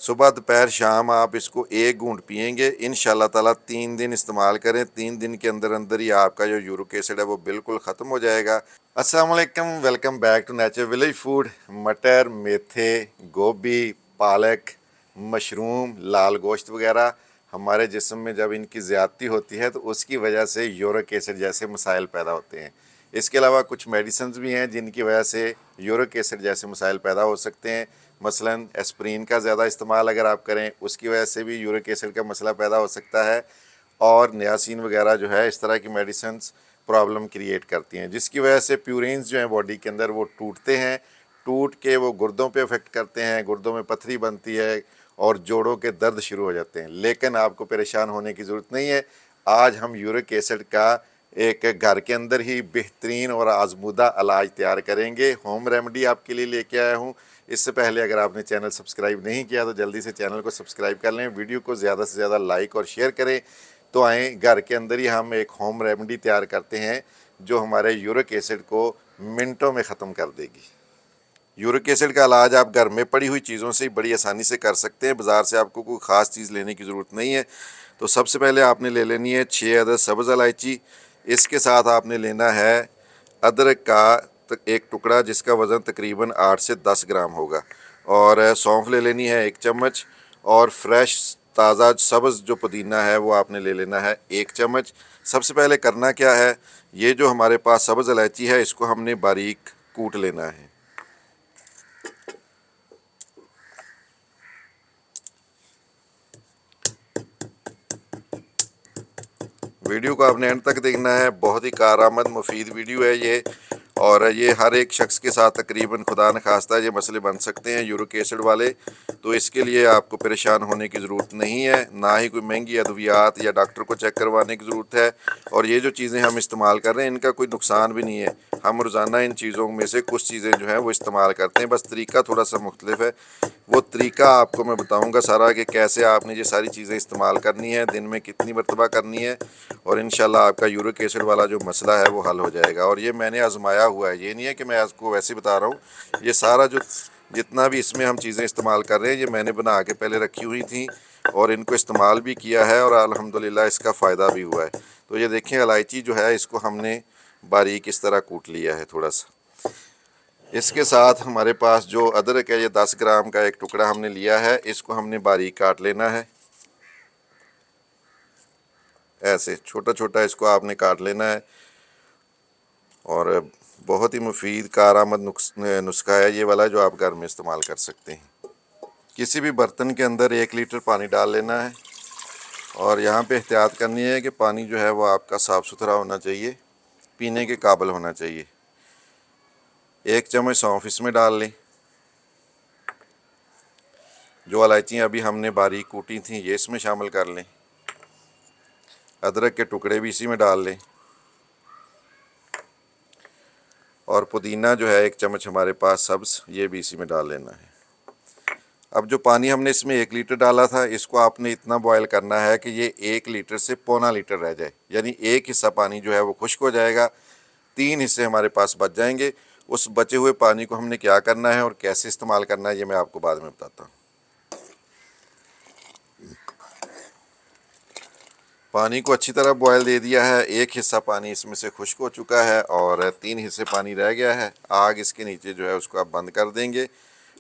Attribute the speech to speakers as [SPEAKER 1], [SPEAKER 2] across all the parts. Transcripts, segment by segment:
[SPEAKER 1] सुबह दोपहर शाम आप इसको एक घूंट पिएंगे, इंशाल्लाह ताला 3 दिन इस्तेमाल करें, 3 दिन के अंदर अंदर ही आपका जो यूरिक एसिड है वो बिल्कुल ख़त्म हो जाएगा। अस्सलाम वालेकुम, welcome back to nature village food. मटर, मेथे, गोभी, पालक, मशरूम, लाल गोश्त वगैरह हमारे जिस्म में जब इनकी ज़्यादती होती है तो उसकी वजह से यूरिक एसिड जैसे मसाइल पैदा होते हैं। इसके अलावा कुछ मेडिसिन्स भी हैं जिनकी वजह से यूरिक एसिड जैसे मसाइल पैदा हो सकते हैं। मसलन एस्प्रीन का ज़्यादा इस्तेमाल अगर आप करें उसकी वजह से भी यूरिक एसिड का मसला पैदा हो सकता है, और नियासिन वगैरह जो है इस तरह की मेडिसिन्स प्रॉब्लम क्रिएट करती हैं, जिसकी वजह से प्यूरिन्स जो हैं बॉडी के अंदर वो टूटते हैं, टूट के वो गुर्दों पे अफेक्ट करते हैं, गुर्दों में पथरी बनती है और जोड़ों के दर्द शुरू हो जाते हैं। लेकिन आपको परेशान होने की ज़रूरत नहीं है। आज हम यूरिक एसिड का एक घर के अंदर ही बेहतरीन और आजमूदा इलाज तैयार करेंगे, होम रेमेडी आपके लिए लेके आया हूँ। इससे पहले अगर आपने चैनल सब्सक्राइब नहीं किया तो जल्दी से चैनल को सब्सक्राइब कर लें, वीडियो को ज़्यादा से ज़्यादा लाइक और शेयर करें। तो आएँ, घर के अंदर ही हम एक होम रेमेडी तैयार करते हैं जो हमारे यूरिक एसिड को मिनटों में ख़त्म कर देगी। यूरिक एसिड का इलाज आप घर में पड़ी हुई चीज़ों से बड़ी आसानी से कर सकते हैं, बाज़ार से आपको कोई ख़ास चीज़ लेने की ज़रूरत नहीं है। तो सबसे पहले आपने ले लेनी है 6 अदद सब्ज़ इलायची। इसके साथ आपने लेना है अदरक का एक टुकड़ा जिसका वज़न तकरीबन 8 से 10 ग्राम होगा, और सौंफ ले लेनी है 1 चम्मच, और फ्रेश ताज़ा सब्ज़ जो पुदीना है वो आपने ले लेना है 1 चम्मच। सबसे पहले करना क्या है, ये जो हमारे पास सब्ज़ इलायची है इसको हमने बारीक कूट लेना है। वीडियो को आपने एंड तक देखना है, बहुत ही कारआमद मुफीद वीडियो है ये, और ये हर एक शख्स के साथ तकरीबन खुदा न खास्ता ये मसले बन सकते हैं यूरिक एसिड वाले। तो इसके लिए आपको परेशान होने की ज़रूरत नहीं है, ना ही कोई महंगी अद्वियात या डॉक्टर को चेक करवाने की ज़रूरत है। और ये जो चीज़ें हम इस्तेमाल कर रहे हैं इनका कोई नुकसान भी नहीं है, हम रोज़ाना इन चीज़ों में से कुछ चीज़ें जो हैं वो इस्तेमाल करते हैं, बस तरीका थोड़ा सा मुख्तलिफ है। वो तरीका आपको मैं बताऊँगा सारा कि कैसे आपने ये सारी चीज़ें इस्तेमाल करनी है, दिन में कितनी मरतबा करनी है, और इंशाल्लाह आपका यूरिक एसिड वाला जो मसला है वो हल हो जाएगा। और ये मैंने आजमाया हुआ है, ये नहीं है कि मैं आपको वैसे बता रहा हूँ। ये सारा जो जितना भी इसमें हम चीज़ें इस्तेमाल कर रहे हैं ये मैंने बना के पहले रखी हुई थी और इनको इस्तेमाल भी किया है, और अल्हम्दुलिल्लाह इसका फ़ायदा भी हुआ है। तो ये देखें, इलायची जो है इसको हमने बारीक इस तरह कूट लिया है थोड़ा सा। इसके साथ हमारे पास जो अदरक है ये 10 ग्राम का एक टुकड़ा हमने लिया है, इसको हमने बारीक काट लेना है। ऐसे छोटा छोटा इसको आपने काट लेना है, और बहुत ही मुफीद कारआमद नुस्खा है ये वाला जो आप घर में इस्तेमाल कर सकते हैं। किसी भी बर्तन के अंदर 1 लीटर पानी डाल लेना है, और यहाँ पे एहतियात करनी है कि पानी जो है वो आपका साफ़ सुथरा होना चाहिए, पीने के काबिल होना चाहिए। 1 चम्मच सौंफ इसमें डाल लें। जो इलायचियाँ अभी हमने बारीक कूटी थी ये इसमें शामिल कर लें। अदरक के टुकड़े भी इसी में डाल लें, और पुदीना जो है 1 चम्मच हमारे पास सब्ज़, ये भी इसी में डाल लेना है। अब जो पानी हमने इसमें 1 लीटर डाला था इसको आपने इतना बॉयल करना है कि ये 1 लीटर से पौना लीटर रह जाए, यानी 1 हिस्सा पानी जो है वो खुश्क हो जाएगा, 3 हिस्से हमारे पास बच जाएंगे। उस बचे हुए पानी को हमने क्या करना है और कैसे इस्तेमाल करना है ये मैं आपको बाद में बताता हूँ। पानी को अच्छी तरह बॉयल दे दिया है, 1 हिस्सा पानी इसमें से खुश्क हो चुका है और 3 हिस्से पानी रह गया है। आग इसके नीचे जो है उसको आप बंद कर देंगे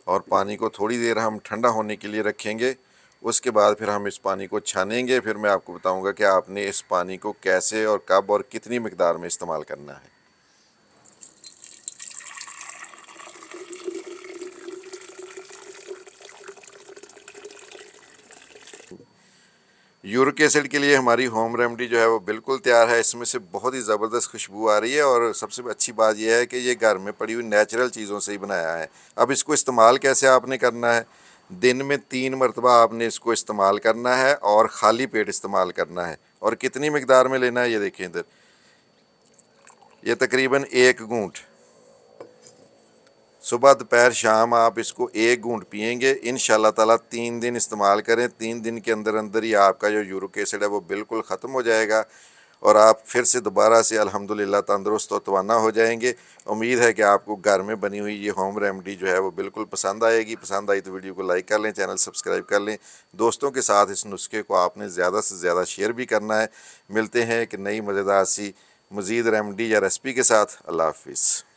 [SPEAKER 1] और पानी को थोड़ी देर हम ठंडा होने के लिए रखेंगे। उसके बाद फिर हम इस पानी को छानेंगे, फिर मैं आपको बताऊंगा कि आपने इस पानी को कैसे और कब और कितनी मिकदार में इस्तेमाल करना है। यूरिक एसिड के लिए हमारी होम रेमेडी जो है वो बिल्कुल तैयार है। इसमें से बहुत ही ज़बरदस्त खुशबू आ रही है, और सबसे अच्छी बात यह है कि ये घर में पड़ी हुई नेचुरल चीज़ों से ही बनाया है। अब इसको इस्तेमाल कैसे आपने करना है, दिन में 3 मरतबा आपने इसको इस्तेमाल करना है और ख़ाली पेट इस्तेमाल करना है। और कितनी मिकदार में लेना है ये देखें इधर, ये तकरीबन 1 घूंट। सुबह दोपहर शाम आप इसको 1 घूंट पिएंगे, इंशाल्लाह ताला 3 दिन इस्तेमाल करें, 3 दिन के अंदर अंदर ही आपका जो यूरिक एसिड है वो बिल्कुल ख़त्म हो जाएगा। और आप फिर से दोबारा से अल्हम्दुलिल्लाह तंदुरुस्त और तवाना हो जाएंगे। उम्मीद है कि आपको घर में बनी हुई ये होम रेमेडी जो है वो बिल्कुल पसंद आएगी। पसंद आई तो वीडियो को लाइक कर लें, चैनल सब्सक्राइब कर लें। दोस्तों के साथ इस नुस्खे को आपने ज़्यादा से ज़्यादा शेयर भी करना है। मिलते हैं एक नई मज़ेदार सी मज़ीद रेमेडी या रेसिपी के साथ। अल्लाह हाफिज़।